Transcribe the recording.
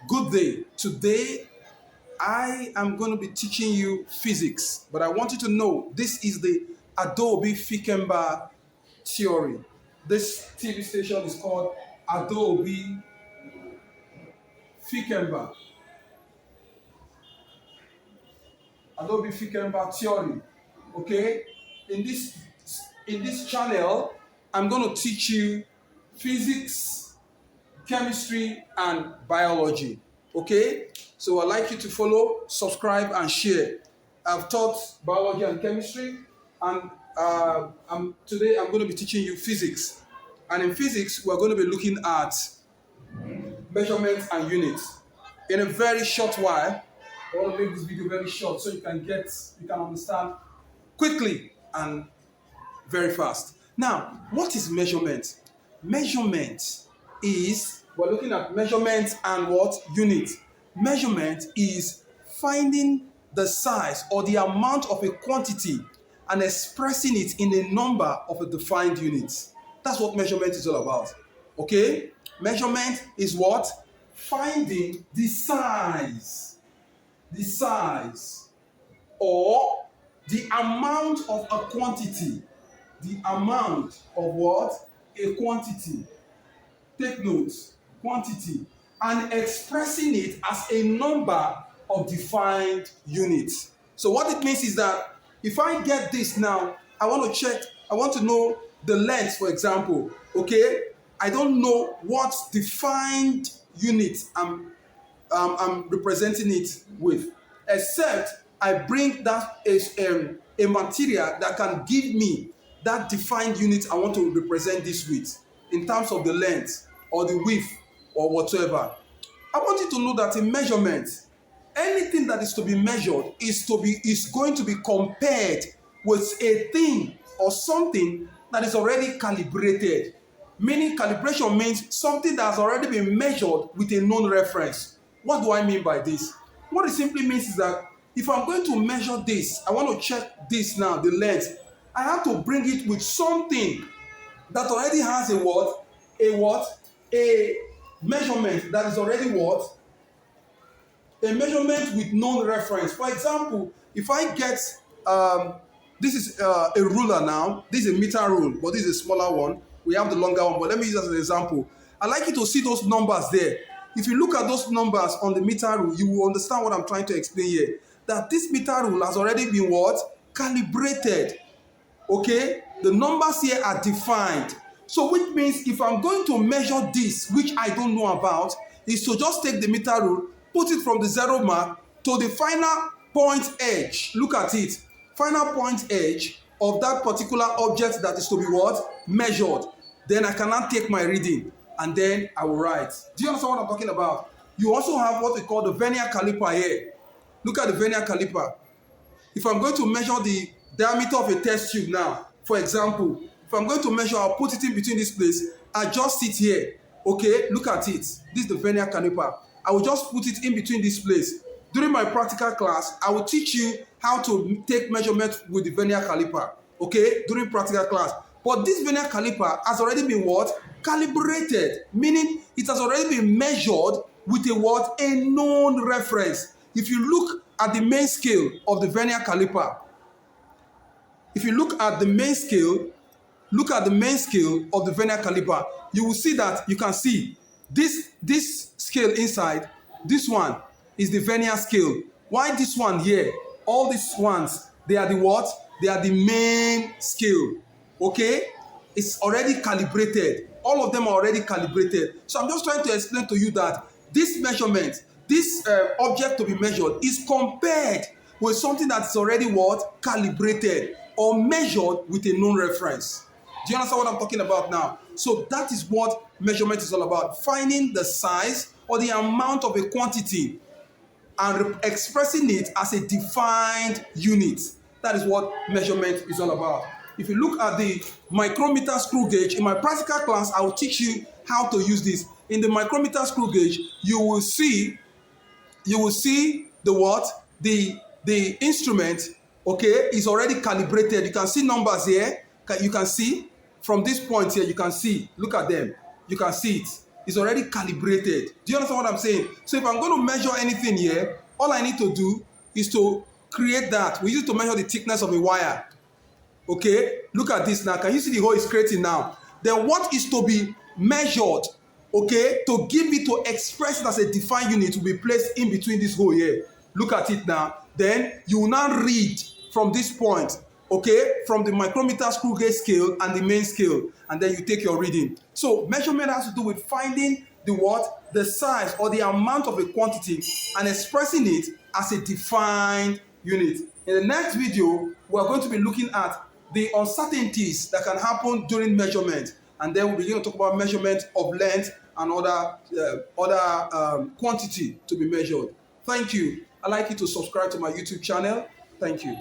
Good day. Today, I am going to be teaching you physics, but I want you to know this is the Adobe Fikemba theory. This TV station is called Adobe Fikemba. Adobe Fikemba theory. Okay? In this channel, I'm going to teach you physics, chemistry, and biology. Okay? So I'd like you to follow, subscribe, and share. I've taught biology and chemistry, and today I'm going to be teaching you physics. And in physics, we're going to be looking at measurements and units. In a very short while, I want to make this video very short so you can understand quickly and very fast. Now, what is measurement? Measurement is, we're looking at measurement and what? Unit. Measurement is finding the size or the amount of a quantity and expressing it in a number of a defined unit. That's what measurement is all about. Okay? Measurement is what? Finding the size or the amount of a quantity. The amount of what? A quantity. Take notes. Quantity. And expressing it as a number of defined units. So what it means is that if I get this now, I want to know the length, for example. Okay? I don't know what defined unit I'm representing it with, except I bring that as a material that can give me that defined unit I want to represent this with in terms of the length or the width or whatever. I want you to know that in measurement, anything that is to be measured is going to be compared with a thing or something that is already calibrated. Meaning calibration means something that has already been measured with a known reference. What do I mean by this? What it simply means is that if I'm going to measure this, I want to check this now, the length. I have to bring it with something that already has a what? A measurement that is already what? A measurement with known reference. For example, if I get, this is a ruler now. This is a meter rule, but this is a smaller one. We have the longer one, but let me use as an example. I'd like you to see those numbers there. If you look at those numbers on the meter rule, you will understand what I'm trying to explain here. That this meter rule has already been what? Calibrated. Okay? The numbers here are defined. So which means if I'm going to measure this, which I don't know about, is to just take the meter rule, put it from the zero mark to the final point edge. Look at it. Final point edge of that particular object that is to be what? Measured. Then I cannot take my reading and then I will write. Do you understand what I'm talking about? You also have what we call the vernier caliper here. Look at the vernier caliper. If I'm going to measure the diameter of a test tube now, for example, if I'm going to measure, I'll put it in between this place, adjust it here. Okay, look at it. This is the vernier caliper. I will just put it in between this place. During my practical class, I will teach you how to take measurements with the vernier caliper. Okay, during practical class. But this vernier caliper has already been what? Calibrated. Meaning it has already been measured with a what? A known reference. If you look at the main scale of the vernier caliper, of the vernier caliper, you will see that you can see this scale inside. This one is the vernier scale. Why this one here? All these ones, they are the what? They are the main scale. Okay? It's already calibrated. All of them are already calibrated. So I'm just trying to explain to you that this measurement, this object to be measured is compared with something that's already what? Calibrated or measured with a known reference. Do you understand what I'm talking about now? So that is what measurement is all about. Finding the size or the amount of a quantity and expressing it as a defined unit. That is what measurement is all about. If you look at the micrometer screw gauge, in my practical class, I will teach you how to use this. In the micrometer screw gauge, you will see the what? The instrument, okay, is already calibrated. You can see numbers here. You can see from this point here, you can see, look at them. You can see it. is already calibrated. Do you understand what I'm saying? So if I'm going to measure anything here, all I need to do is to create that. We use it to measure the thickness of a wire. Okay, look at this now. Can you see the hole is creating now? Then what is to be measured, okay, to give it, to express it as a defined unit, will be placed in between this hole here. Look at it now. Then you will now read from this point, okay, from the micrometer screw gauge scale and the main scale, and then you take your reading. So measurement has to do with finding the what? The size or the amount of a quantity and expressing it as a defined unit. In the next video, we are going to be looking at the uncertainties that can happen during measurement, and then we'll begin to talk about measurement of length and other quantity to be measured. Thank you. I'd like you to subscribe to my YouTube channel. Thank you.